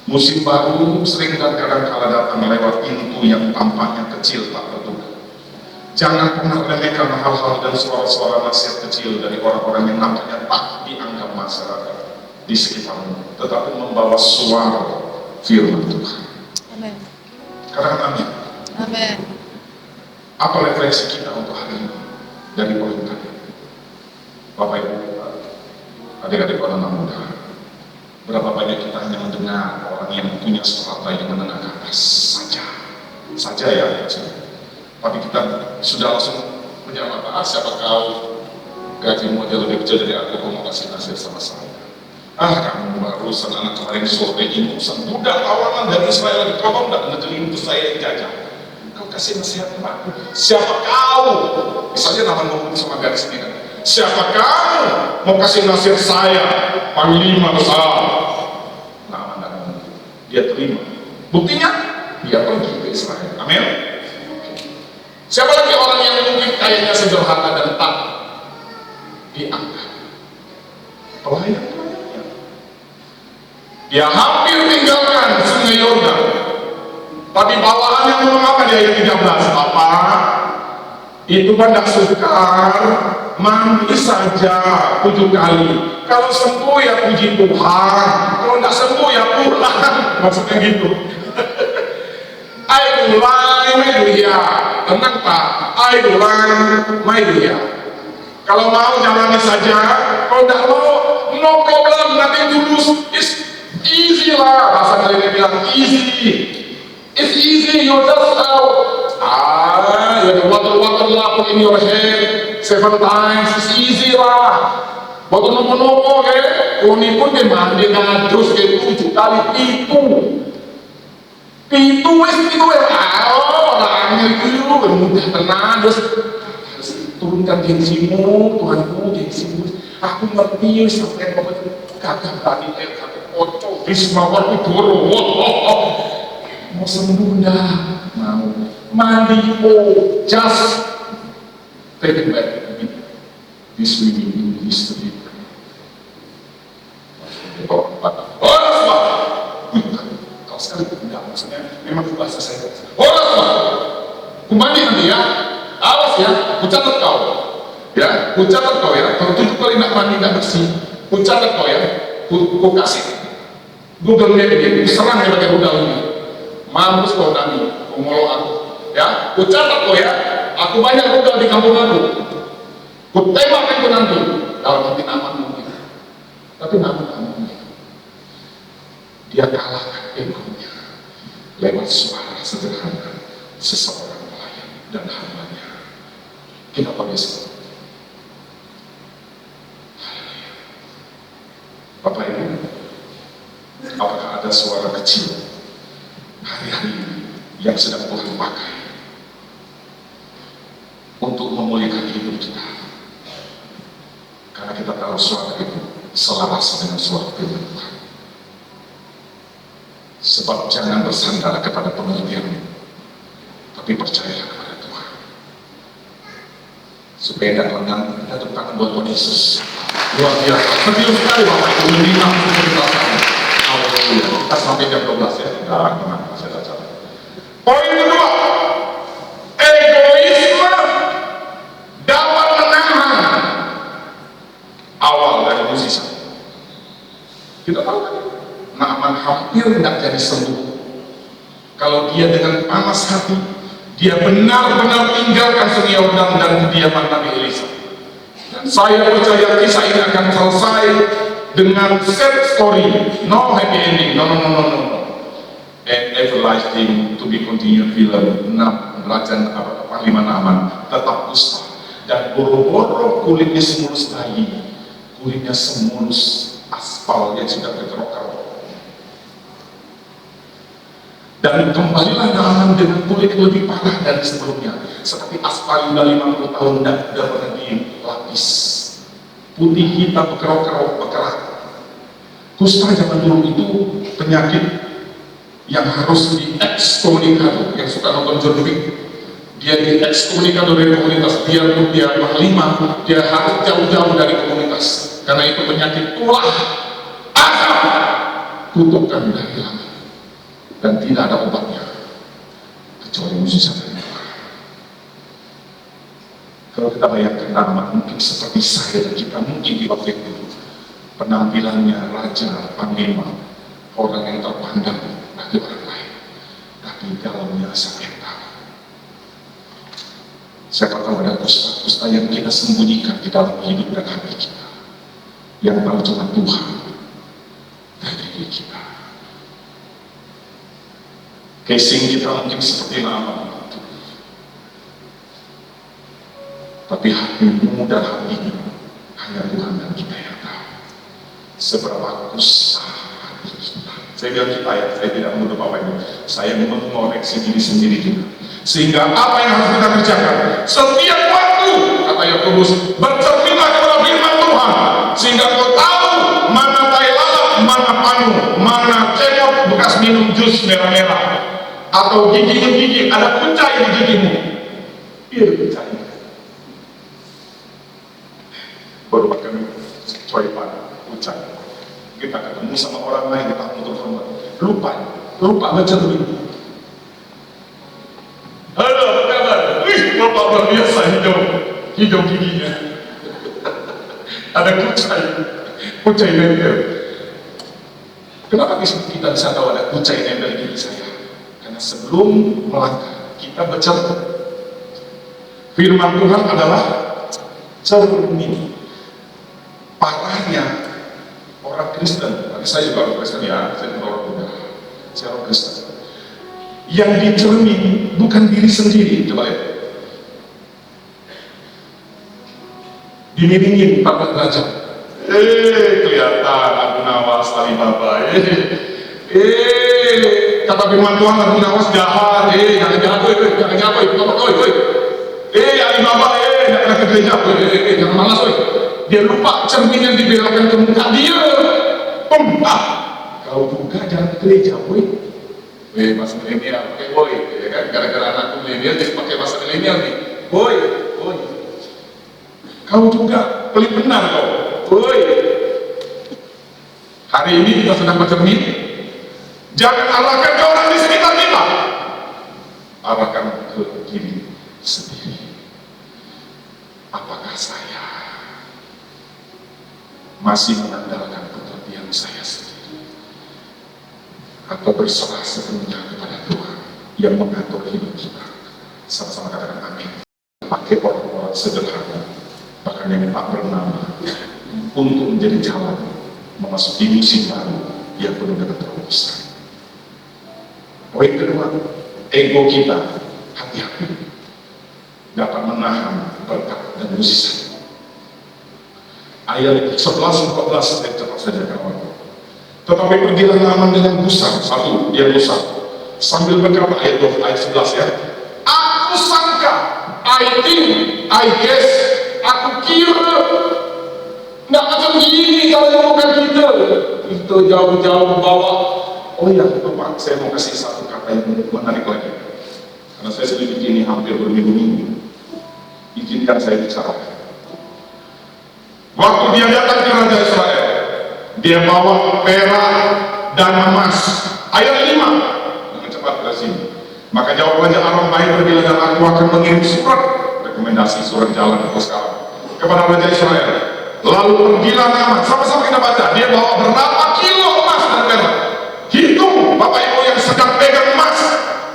Musim baru sering dan kadang-kala datang lewat pintu yang tampaknya kecil tak terduga. Jangan pernah remehkan hal-hal dan suara-suara nasihat kecil dari orang-orang yang nampaknya tak dianggap masyarakat di sekitarmu, tetapi membawa suara firman Tuhan. Amin. Katakan amin. Amin. Apa refleksi kita untuk hari ini dari poin tadi? Bapak Ibu, adik-adik orang muda, berapa banyak kita hanya mendengar orang yang punya strata yang menengah ke atas saja ya, tapi kita sudah langsung menjawab, siapa kau, gajimu aja lebih kecil dari aku, kau mau kasih nasihat sama saya. Kamu barusan anak kemarin sore ini urusan budak tawanan dari Israel lagi, tolong tak negeri itu saya dijajah. Kau kasih nasihat kepada siapa kau? Misalnya nama ngomong sama gadis ini kan, siapa kamu mau kasih nasihat saya, panglima besar? Nah, dia terima. Buktinya dia pergi ke Israel. Amin. Siapa lagi orang yang mungkin kayaknya sederhana dan tak dianggap? Pelayan. Dia hampir tinggalkan sungai Yordan, tapi bawaannya mengapa di ayat 13? Apa? Itu kan tidak sukar, mandi saja 7 kali. Kalau sembuh ya puji Tuhan, kalau tidak sembuh ya pulang. Maksudnya gitu. Haleluya, tenang Pak. Haleluya. Kalau mau jalani saja, kalau tidak mau no problem, nanti tulus. It's easy lah, bahasa kalian bilang easy. It's easy, you just you have water lah in your head 7 times. It's easy lah. Waktu nopo-nopo kuni pun dia mandi terus ke 7 kali itu orangnya itu mudah tenang, terus turunkan gengsimu, Tuhanku, gengsimu. Aku ngerti sampai kagak tadi kocok Bisma waktu dulu mau sembuh dah, mau mandi, just take it back this swimming in history. Kalau sekali tidak, maksudnya memang bahasa saya. Kumandi nanti ya, awas ya, kucatat kau ya, kalau 7 kali nak mandi nak bersih, kucatat kau ya, ku kasih Google Map dia, serang dia pakai rudal ini, mampus kau nanti, kau ngolong aku ya, kucatat kau ya, aku banyak rudal di kampung aku, ku tembakkan kau nanti, kalau nanti Naaman mungkin, tapi Naaman tak mungkin, dia kalahkan egonya lewat suara sederhana seseorang pelayan dan hambanya. Kenapa biasa? Bapak Ibu, apakah ada suara kecil hari-hari ini yang sedang Tuhan pakai untuk memulihkan hidup kita? Karena kita tahu suara itu selaras dengan suara firman Tuhan. Sebab jangan bersandar kepada pengertianmu, tapi percayalah kepada Tuhan. Supaya tidak lengah, kita tepuk tangan buat Tuhan Yesus. Luar biasa, serius sekali Bapak Ibu, mengingat penjelasan. Haleluya. Kita sampai jam 12 ya. Tenang, masih ada cara. Poin kedua, egoisme dapat menahan awal dari musisi. Kita tahu kan? Naaman hampir tidak jadi sembuh. Kalau dia dengan panas hati, dia benar-benar tinggalkan sungai Yordan dan kediaman Nabi Elisa. Dan saya percaya kisah ini akan selesai dengan sad story, no happy ending, no. And everlasting to be continued film. Raja Panglima Naaman tetap dusta dan boro-boro kulitnya semulus bayi, kulitnya semulus aspal yang sudah berkerok-kerok. Dan kembalilah Naaman dengan kulit lebih parah dari sebelumnya. seperti aspal udah 50 tahun dan udah pernah dilapis. Putih hitam berkerok-kerok berkerak. Kusta zaman dulu itu penyakit yang harus diekskomunikasi. Yang suka nonton John Wick, dia diekskomunikasi dari komunitas. Biarpun dia panglima, dia harus jauh-jauh dari komunitas, karena itu penyakit tulah asap, kutukan dari langit, dan tidak ada obatnya kecuali mujizat dari Tuhan. Kalau kita bayangkan nama mungkin seperti saya dan kita mungkin di waktu itu penampilannya raja, panglima, orang yang terpandang bagi orang lain, tapi dalamnya sakit tahu. Siapa tahu ada kusta-kusta yang kita sembunyikan di dalam hidup dan hati kita, yang tahu cuma Tuhan dan diri kita. Casing kita mungkin seperti lama itu, tapi hatimu dan hatimu hanya Tuhan dan kita yang tahu seberapa kusta hati kita. Saya bilang kita ya, saya tidak menuduh Bapak Ibu, saya mengoreksi diri sendiri juga. Sehingga apa yang harus kita kerjakan setiap waktu, kata Yakobus, bercerminlah kepada firman Tuhan, sehingga kau tahu mana tai lalat, mana panu, mana cemot bekas minum jus merah-merah, atau gigi ada kucai di gigimu. Iya, kucai. Baru kami coy pada kucai. Kita ketemu sama orang lain, kita menurut lupa bercermin. Halo, apa kabar? Wih, bapak luar biasa hijau giginya. Ada kucai nempel. Kenapa kita bisa tahu ada kucai nempel di gigi saya? Karena sebelum melangkah, kita bercermin. Firman Tuhan adalah cermin. Parahnya orang Kristen, tapi saya juga orang Kristen ya, saya juga orang Buddha, saya orang Kristen. Yang dicermin bukan diri sendiri, coba lihat. Dimiringin 4 derajat. Kelihatan Abu Nawas, Alibaba. Kata firman Tuhan, Abu Nawas jahat. Jangan jahat, jangan jahat, Alibaba, jangan ke gereja, jangan malas, Dia lupa cermin yang dibelokkan ke muka dia. Kalau buka jangan ke gereja, Mas milenial, pakai boy, ya kan? Gara-gara anakku milenial jadi pakai bahasa milenial nih, boy. Kau juga pelit benar kau, boy. Hari ini kita sedang bercermin. Jangan arahkan ke orang di sekitar kita, arahkan ke diri sendiri. Apakah saya masih mengandalkan kepentingan saya sendiri, atau berserah sepenuhnya kepada Tuhan yang mengatur hidup kita? Sama-sama katakan amin. Pakai orang-orang sederhana, bahkan yang tak bernama, untuk menjadi jalan memasuki musim baru yang penuh dengan terobosan. Poin kedua, ego kita hati-hati dapat menahan berkat dan mujizat. Ayat 11-14 cepat saja kawan. Tetapi pergilah Naaman dengan gusar. Satu, dia gusar sambil berkata, ayat 11 ya, aku sangka, I think, I guess, aku kira nggak macam gini kalau bukan kita jauh-jauh bawa. Oh iya, Pak, saya mau kasih satu kata yang menarik lagi, karena saya selidiki ini hampir berminggu-minggu. Izinkan saya bicara. Waktu dia datang ke Raja Israel, dia bawa perak dan emas. Ayat 5, dengan cepat ke sini. Maka jawab Raja Aram, baik, pergilah dan aku akan mengirim surat rekomendasi, surat jalan untuk sekarang kepada Raja Israel. Lalu pergilah Naaman, sama-sama kita baca. Dia bawa berapa kilo emas dan perak? Hitung Bapak Ibu yang sedang pegang emas,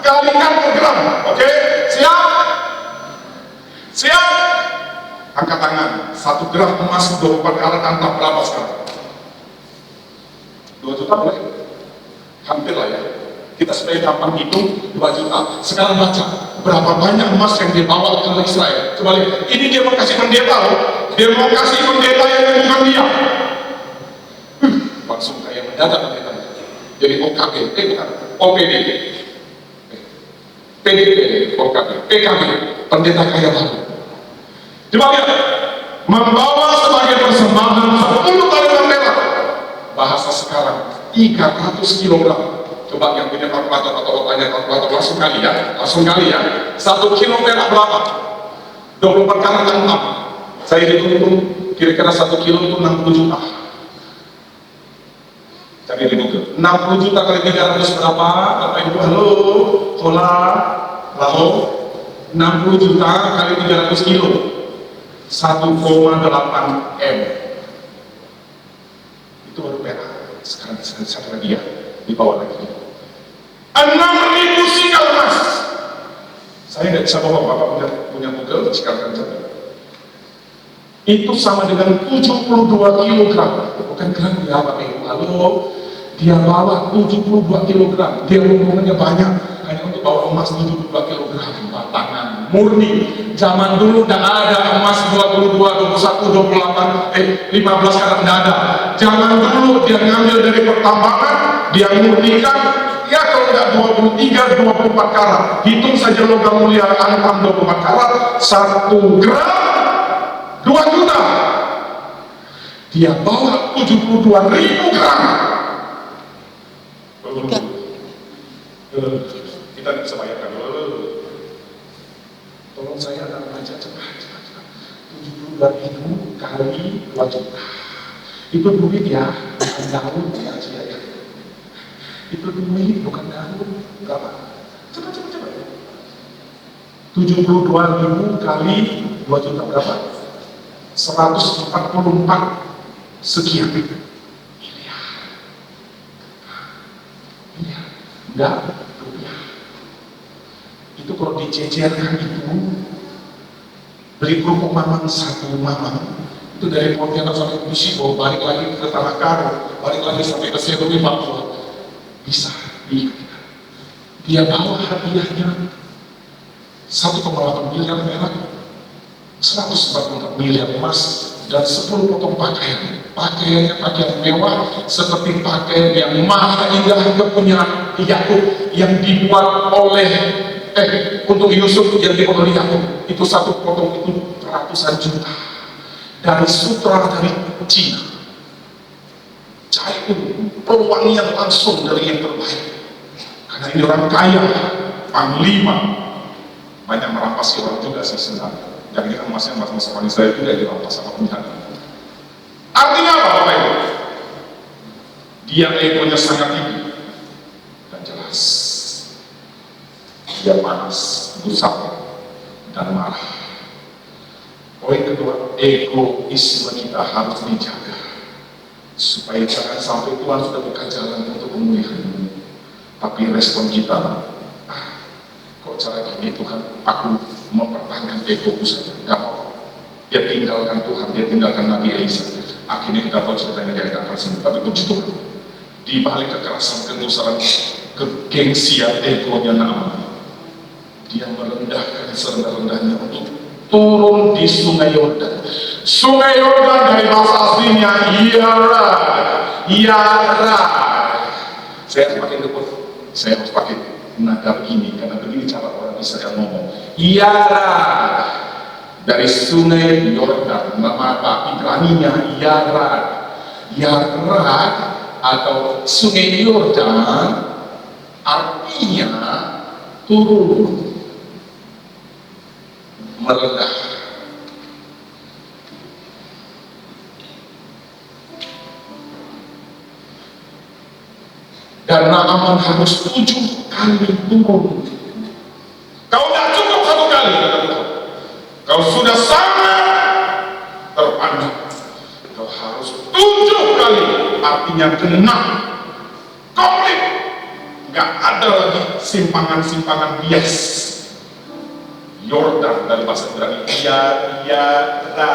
kalikan per gram. Oke, siap? Siap? Angkat tangan. 1 gram emas 24 karat antara berapa sekarang? 2 juta boleh? Hampir lah ya. Kita supaya gampang hitung 2 juta. Sekarang baca berapa banyak emas yang dibawa ke Israel. Coba lihat. Ini dia mau kasih pendeta loh. Dia mau kasih pendeta yang bukan dia. Langsung kayak mendadak pendeta. Jadi OKB, bukan OPD, PDP, OKB, PKB. pendeta kaya baru. Coba lihat, membawa sebagai persembahan 10 kalimat perak. Bahasa sekarang 300 kilogram. Coba yang punya kalkulator atau otaknya kalkulator langsung kali ya. 1 kilo perak berapa? 24 karat dan 6. Saya hitung kira-kira 1 kilo itu 60 juta. Cari di Google. 60 juta kali 300 berapa? Bapak Ibu, halo, hola, lalu 60 juta kali 300 kilo 1,8 M. Itu baru perak. Sekarang satu lagi ya, di bawah lagi 6.000 sikal emas. Saya nggak bisa bawa, Bapak punya Google, sikalkan saja. Itu sama dengan 72 kilogram, bukan gram ya Bapak Ibu. Halo, dia bawa 72 kilogram, dia hubungannya banyak, hanya untuk bawa emas 72 kilogram, batangan murni. Zaman dulu tidak ada emas 22, 21, 28, 15 karat, tidak ada. Zaman dulu dia ngambil dari pertambangan, dia murnikan, ya kalau tidak 23, 24 karat, hitung saja logam mulia antam 24 karat, 1 gram 2 juta. Dia bawa 72.000 gram. Kita tidak bisa bayarkan. Tolong saya akan baca cepat. 72.000 kali 2 juta. Itu duit ya, bukan daun ya. Itu duit bukan daun. Berapa? Cepat. 72.000 kali 2 juta berapa? 144 sekian miliar. Enggak, rupiah. Itu kalau dicecerkan itu, beli kerupuk mamang 1 mamang, itu dari Pontianak sampai Bisibo, balik lagi ke Tanah Karo, balik lagi sampai ke Sedowi Papua, bisa diikat. Dia bawa hadiahnya 1,8 miliar perak, 144 miliar emas, dan 10 potong pakaian. Pakaiannya pakaian mewah, seperti pakaian yang maha indah kepunyaan Yakub yang dibuat oleh untuk Yusuf yang dibuat oleh Yakub. Itu 1 potong itu ratusan juta dari sutra dari Cina. Jahit pewangian langsung dari yang terbaik. Karena ini orang kaya, panglima, banyak merampas orang juga sih sebenarnya. Jadi emasnya emas wanita itu tidak dirampas sama penjahat. Artinya apa Bapak Ibu? Dia egonya sangat tinggi dan jelas. Dia panas, gusar, dan marah. Poin kedua, egoisme kita harus dijaga supaya jangan sampai Tuhan sudah buka jalan untuk pemulihan. Tapi respon kita, kok cara gini Tuhan, aku mempertahankan egoku saja, nggak mau. Dia tinggalkan Tuhan, dia tinggalkan Nabi Elisa. Akhirnya kita tahu ceritanya dia akan sembuh. Tapi puji Tuhan, di balik kekerasan, kegusaran, kegengsian egonya Naaman, dia merendahkan serendah-rendahnya untuk turun di Sungai Yordan. Sungai Yordan dari bahasa aslinya Yara. Saya harus pakai depan, saya harus pakai nada ini karena begini cara orang Israel ngomong. Yara dari Sungai Yordan, nama Ibraninya Yara atau Sungai Yordan artinya turun, merendah. Dan Naaman harus 7 kali turun. Kau tidak cukup 1 kali, kata Tuhan. Kau sudah sangat terpandang. Kau harus 7 kali, artinya genap, komplit. Gak ada lagi simpangan-simpangan bias. Yordan dari bahasa Ibrani, Yara.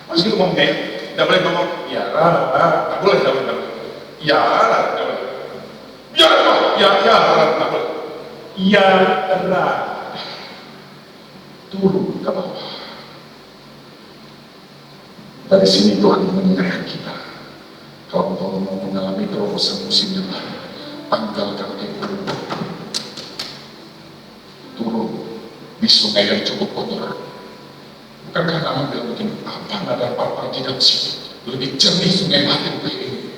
Masih gitu ngomongnya, tidak boleh ngomong Yara, tak boleh, tidak boleh. Yara, tidak boleh. Yara, tidak boleh. Yara. Turun ke bawah. Dari sini Tuhan mengingatkan kita, kalau engkau mau mengalami terobosan musim nyerah, tanggalkan ego, turun di di sungai yang cukup kotor. Bukankah Naaman bilang begini, apa nada papa di dalam situ? Lebih jernih sungai Bahir kayak ini.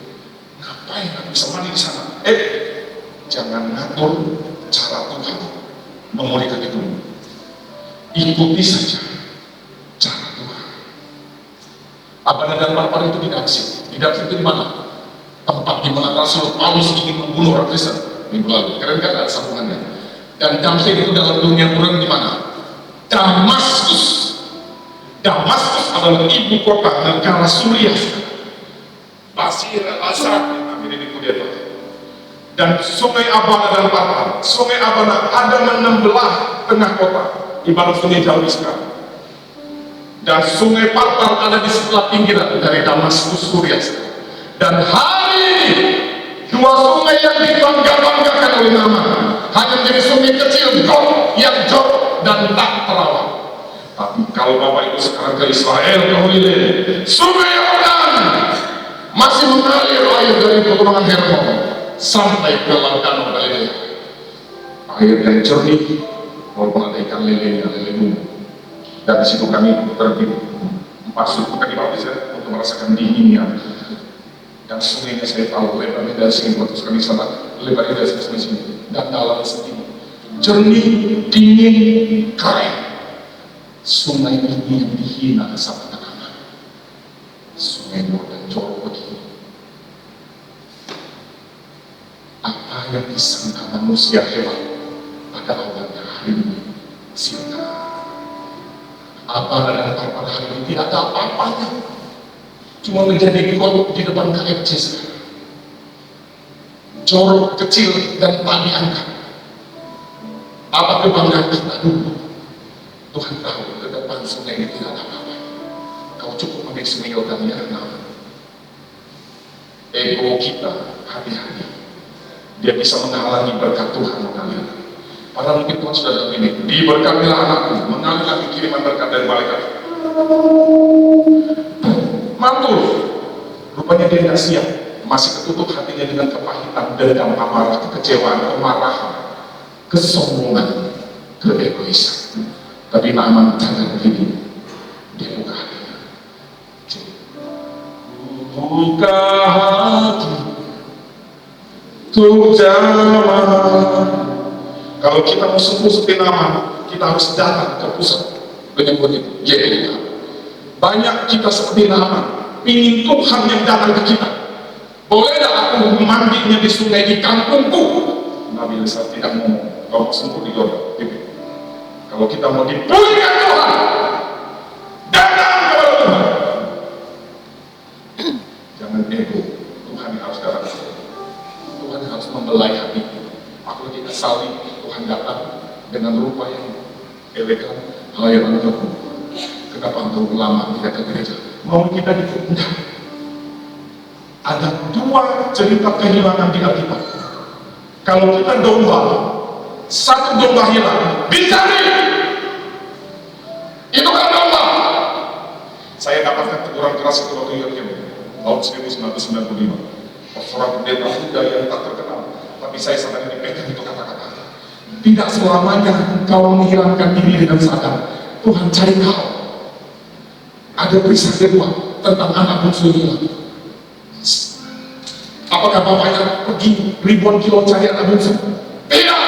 Ngapain aku bisa mandi di sana? Jangan ngatur cara Tuhan memulihkan itu. Ikuti saja cara Tuhan. Abana dan Parpar itu di Damsyik. Di Damsyik itu di mana? Tempat di mana Rasul Paulus ingin membunuh orang Kristen minggu lalu. Keren kan ada sambungannya. Dan Damsyik itu dalam dunia Quran di mana? Damaskus. Damaskus adalah ibu kota negara Suriah. Basir al-Asad akhirnya di Kudeta. Dan sungai Abana dan Parpar. Sungai Abana ada menembelah tengah kota, ibarat sungai Jalwi sekarang. Dan sungai Parpar ada di sebelah pinggiran dari Damaskus, Suriah. Dan hari ini dua sungai yang dibangga-banggakan oleh Naaman hanya menjadi sungai kecil yang jorok dan tak terawat. Tapi kalau Bapak Ibu sekarang ke Israel, ke Holy sungai Yordan masih mengalir air dari pegunungan Hermon sampai ke laut Danau Galilea. Air yang jernih, walaupun ada ikan lele, lele bumbu. Dan di situ kami terbit masuk ke baptis ya, untuk merasakan dinginnya. Dan sungainya saya tahu lebarnya dari sini, waktu kami sana lebarnya dari sini dan dalam sini jernih, dingin, kering. Sungai ini yang dihina sama anak-anak. Sungai Yordan jorok begini. Apa yang disangka manusia hebat pada awalnya hari ini sirna. Apa dan Parpar hari ini tidak ada apa-apanya, cuma menjadi kodok di depan KFC sekarang. Jorok, kecil, dan tak diangkat. Apa kebanggaan kita dulu? Tuhan tahu ke depan sungai ini tidak ada apa-apa. Kau cukup ambil sungai Yordan yang Naaman. Ego kita hati-hati, dia bisa menghalangi berkat Tuhan mengalir. Padahal mungkin Tuhan sudah bilang ini, diberkatilah anakku, mengalir lagi kiriman berkat dari malaikat. Mantul, rupanya dia tidak siap, masih ketutup hatinya dengan kepahitan, dendam, amarah, kekecewaan, kemarahan, kesombongan, keegoisan. Tapi Naaman jangan begini, dia buka hatinya. Buka hati untuk zaman. Kalau kita mau sembuh seperti Naaman, kita harus datang ke pusat penyembuhan itu, YPK. Banyak kita seperti Naaman, ingin Tuhan yang datang ke kita. Bolehlah aku mandinya di sungai di kampungku? Nabi Isa tidak ngomong, kau mau sembuh di Yordan. Kalau kita mau dipulihkan Tuhan, datang kepada Tuhan. Jangan ego, Tuhan yang harus datang. Tuhan harus membelai hati. Aku tidak salih, Tuhan datang dengan rupa yang elegan. Hai anakku, kenapa engkau lama tidak ke gereja? Mau kita diundang? Ada dua cerita kehilangan di Alkitab. Kalau kita domba, satu domba hilang, dicari. Itu kan domba. Saya dapatkan teguran keras itu waktu Yordan tahun 1995. Seorang pendeta muda yang tak terkenal, tapi saya sangat dipegang itu kata-kata. Tidak selamanya kau menghilangkan diri dengan sadar. Tuhan cari kau. Ada kisah kedua tentang anak bungsu hilang. Apakah bapaknya pergi ribuan kilo cari anak bungsu? Tidak.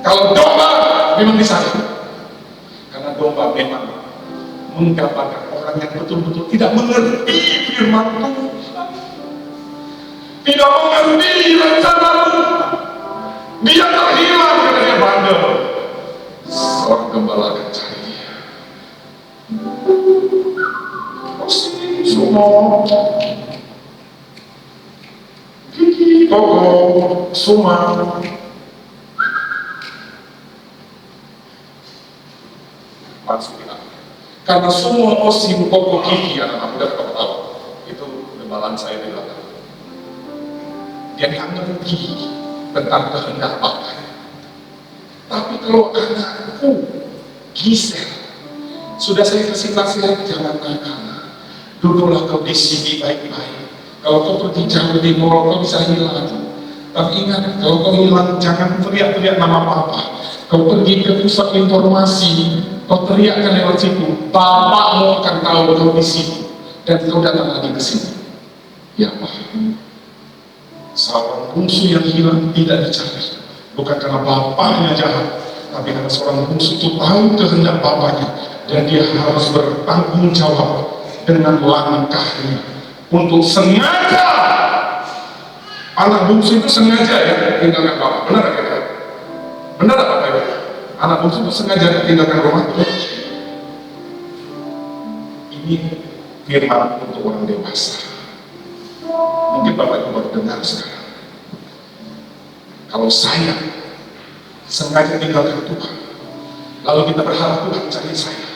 Kalau domba memang disana, karena domba memang menggambarkan orang yang betul-betul tidak mengerti firman Tuhan, tidak mengerti rencana Tuhan. Dia terhilang karena dia bandel. Seorang gembala akan cari dia. Semua Kiki, Koko, Suma. Karena semua osim Koko Kiki anak muda tahu itu gembalaan saya di belakang. Dia nggak ngerti tentang kehendak Bapa. Tapi kalau anakku Gisel, sudah saya kasih nasihat, jangan nakal. Duduklah kau di sini baik-baik. Kalau kau pergi jauh di mall, kau bisa hilang. Tapi ingat, kalau kau hilang, jangan teriak-teriak nama Papa. Kau pergi ke pusat informasi, kau teriakkan lewat situ, bapakmu akan tahu kau di situ, dan kau datang lagi ke sini. Ya Pak, seorang bungsu yang hilang tidak dicari, bukan karena bapaknya jahat, tapi karena seorang bungsu itu tahu kehendak bapaknya, dan dia harus bertanggung jawab dengan langkahnya untuk sengaja. Anak bungsu itu sengaja ya tinggalkan bapak, benar ya? Benar apa Pak? Anak bungsu itu sengaja tinggalkan rumah. Ini firman untuk orang dewasa. Mungkin bapak itu baru dengar sekarang. Kalau saya sengaja tinggalkan Tuhan, lalu kita berharap Tuhan cari saya,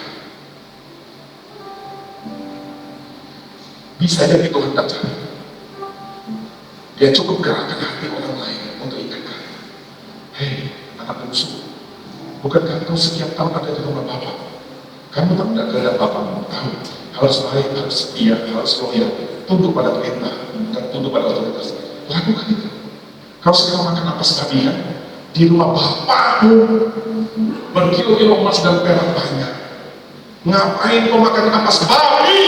bisa jadi Tuhan tak cari. Dia cukup gerakan hati orang lain untuk ingatkan, hei anak bungsu, bukankah kau sekian tahun ada di rumah Bapak? Kamu tak ada kehendak Bapakmu, tahu harus baik, harus setia, harus loyal, tunduk pada perintah dan tunduk pada otoritas. Lakukan itu. Kau sekarang makan apa sekalian di rumah Bapakmu, berkilo-kilo emas dan perak banyak. Ngapain kau makan ampas babi?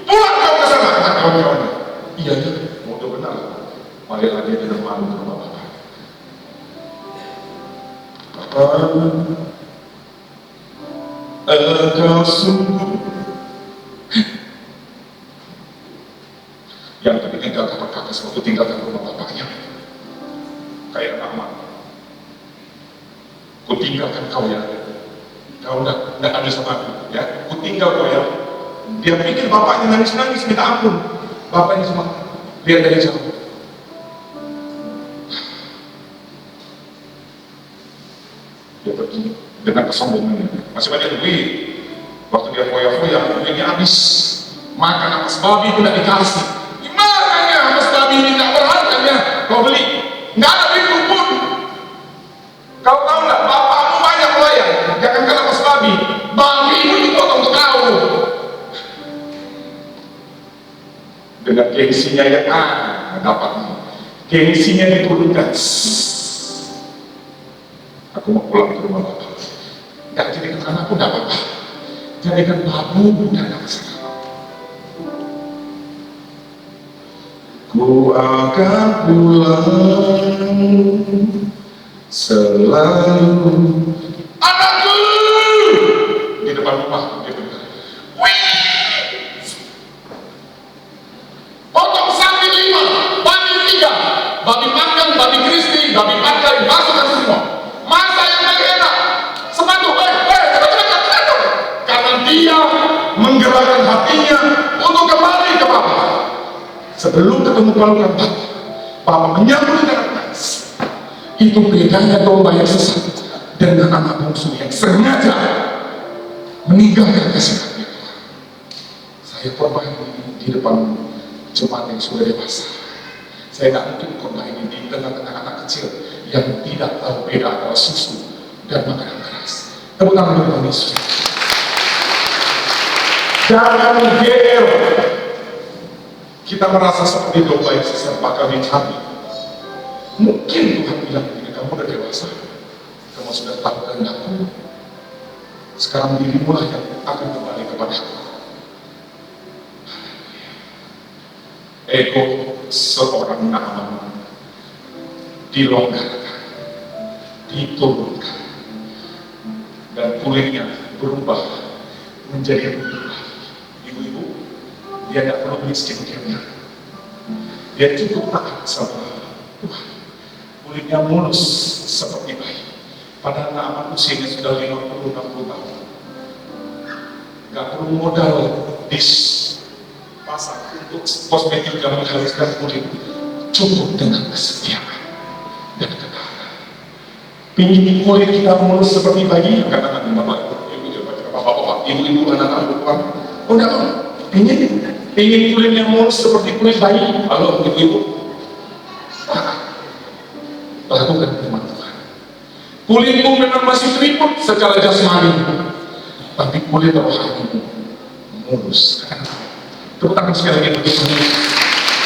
Pulang kau ke sana, kata kawan-kawannya. Iya ya, udah benar. Marilah dia tidak malu ke rumah Bapak. Engkau sungguh yang tadi tinggalkan kakak waktu tinggalkan rumah bapaknya, kayak Rahman. Ku tinggalkan kau ya, kau tidak ada sama aku ya, ku tinggal kau ya. Dia pikir bapaknya nangis-nangis minta ampun, bapaknya cuma lihat dari jauh. Dia pergi dengan kesombongannya, masih banyak duit. Waktu dia foya-foya, duitnya habis. Makan ampas babi itu tidak dikasih. Gimana ya ampas babi ini tidak berharganya? Kau beli, nggak ada duit pun. Kau tahu nggak? Bapakmu banyak pelayan, jangan kena ampas babi. Babi itu dipotong untuk kau. Dengan gengsinya yang dapat, gengsinya diturunkan. Aku mau pulang ke rumah Bapak. Gak jadikan anakku, gak apa-apa. Jadikan babu dan anak saya. Ku akan pulang selalu. Anakku! Di depan rumah, dia dengar. Wih! Potong sapi 5, babi 3, babi panggang, babi crispy, babi pakai, masukkan semua. Masa yang paling enak, sepatu, cepat. Karena dia menggerakkan hatinya untuk kembali ke Papa. Sebelum ketemu keluarga Papa menyambut dengan tangis. Itu bedanya domba yang sesat dengan anak bungsu yang sengaja meninggalkan kasih. Saya korban di depan jemaat yang sudah dewasa. Saya tidak mungkin korban ini di tengah-tengah anak kecil yang tidak tahu beda antara susu dan makanan keras. Tepuk tangan untuk Tuhan Yesus. Jangan GR. Kita merasa seperti domba yang sesat bakal dicari. Mungkin Tuhan bilang begini, kamu udah dewasa, kamu sudah tahu kehendakku. Sekarang dirimu lah yang akan kembali kepadaku. Ego seorang Naaman dilonggarkan, diturunkan, dan kulitnya berubah menjadi putih. Ibu-ibu, dia tidak perlu beli skincare-nya, dia cukup taat sama Tuhan. Kulitnya mulus seperti bayi. Padahal Naaman usianya sudah 50-60 tahun. Gak perlu modal pasar untuk kosmetik yang menghaluskan kulit, cukup dengan kesetiaan dan ketaatan. Pingin kulit kita mulus seperti bayi, katakan bapak, ibu-ibu, anak-anak, oh enggak, pingin kulitnya mulus seperti kulit bayi. Halo ibu-ibu, lakukan firman Tuhan. Kulitmu memang masih keriput secara jasmani, tapi kulit rohanimu mulus. Tepuk tangan sekali lagi untuk Tuhan.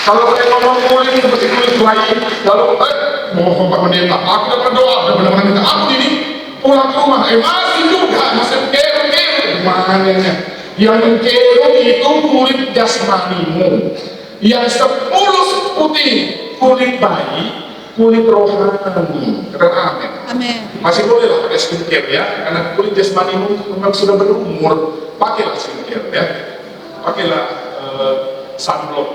Kalau saya ngomong kulit seperti kulit bayi, lalu mohon Pak Pendeta, aku dapat berdoa, dan benar-benar minta aku ini, halaman rumah, masih juga, masih kere-kere maknanya. Yang kere itu kulit jasmanimu, yang sepulus putih kulit bayi, kulit rohani. Kata amin. Amin. Masih boleh lah pakai skincare ya, karena kulit jasmanimu memang sudah berumur. Pakailah skincare ya, pakailah sunblock,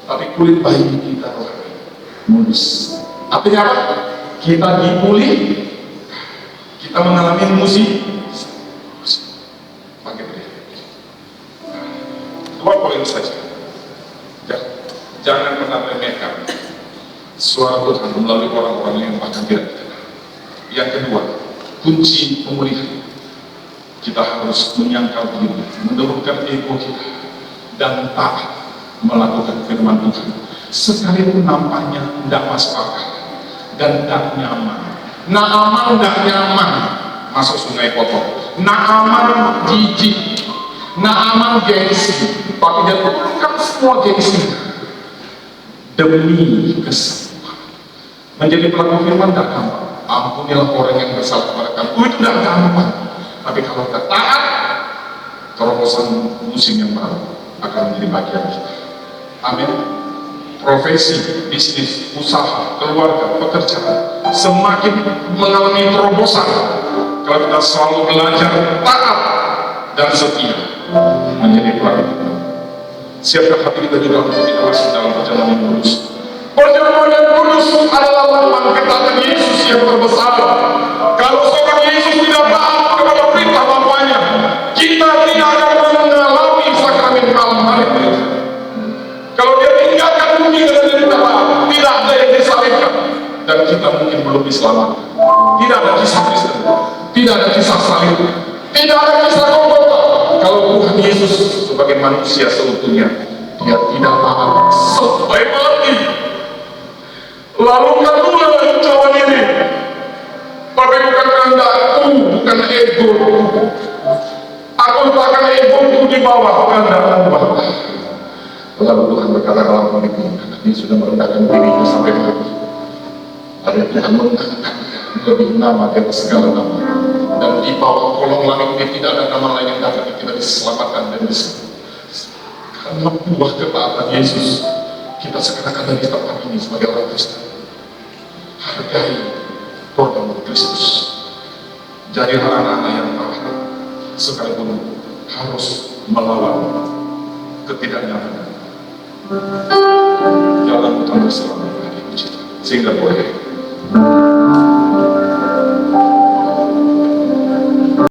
tapi kulit bayi kita rohani, mulus. Artinya apa? Kita dipulih, kita mengalami musik. Pakai dia. Dua poin saja. Jangan pernah remehkan suara Tuhan melalui orang-orang yang bahkan tidak dikenal. Yang kedua, kunci pemulihan. Kita harus menyangkal diri, menurunkan ego kita, dan taat melakukan firman Tuhan. Sekalipun nampaknya tidak masuk akal dan tidak nyaman. Naaman tidak nyaman masuk sungai kotor. Naaman jijik, Naaman gengsi, tapi dia turunkan semua gengsinya demi kesembuhan. Menjadi pelaku firman tidak gampang. Ampunilah orang yang bersalah kepada kamu. Itu tidak gampang. Tapi kalau kita taat, terobosan musim yang baru akan menjadi bagian kita. Amin. Profesi, bisnis, usaha, keluarga, pekerjaan semakin mengalami terobosan kalau kita selalu belajar taat dan setia menjadi pelaku firman. Siapkah hati kita juga untuk kita masuk dalam perjalanan yang lurus? Perjalanan yang lurus adalah lambang ketaatan Yesus yang terbesar. Kalau seorang Yesus tidak taat kepada perintah Bapaknya, kita tidak akan mengalami sakramen malam hari. Kalau dia tinggalkan bumi karena dia tidak taat, tidak ada yang disalibkan, dan kita mungkin belum diselamatkan. Tidak ada kisah Kristen, tidak ada kisah salib, tidak ada kisah Golgota. Kalau Tuhan Yesus sebagai manusia seutuhnya, dia tidak taat sebaik mati. Lalu kadulah cawan ini, tapi bukan kehendakku, bukan ego. Aku letakkan egoku di bawah kehendakmu Bapa. Lalu Tuhan berkata dalam hatiku, dia sudah merendahkan dirinya sampai mati. Lalu Tuhan mengangkatnya lebih nama di atas segala nama, dan di bawah kolong langit ini tidak ada nama lain yang dapat kita diselamatkan dan diselamatkan. Karena buah ketaatan Yesus, kita sekarang ada di tempat ini sebagai orang Kristen. Hargai korban Kristus. Jadilah anak-anak yang taat, sekalipun harus melawan ketidaknyamanan. Jalan utama selalu ada di kita, sehingga boleh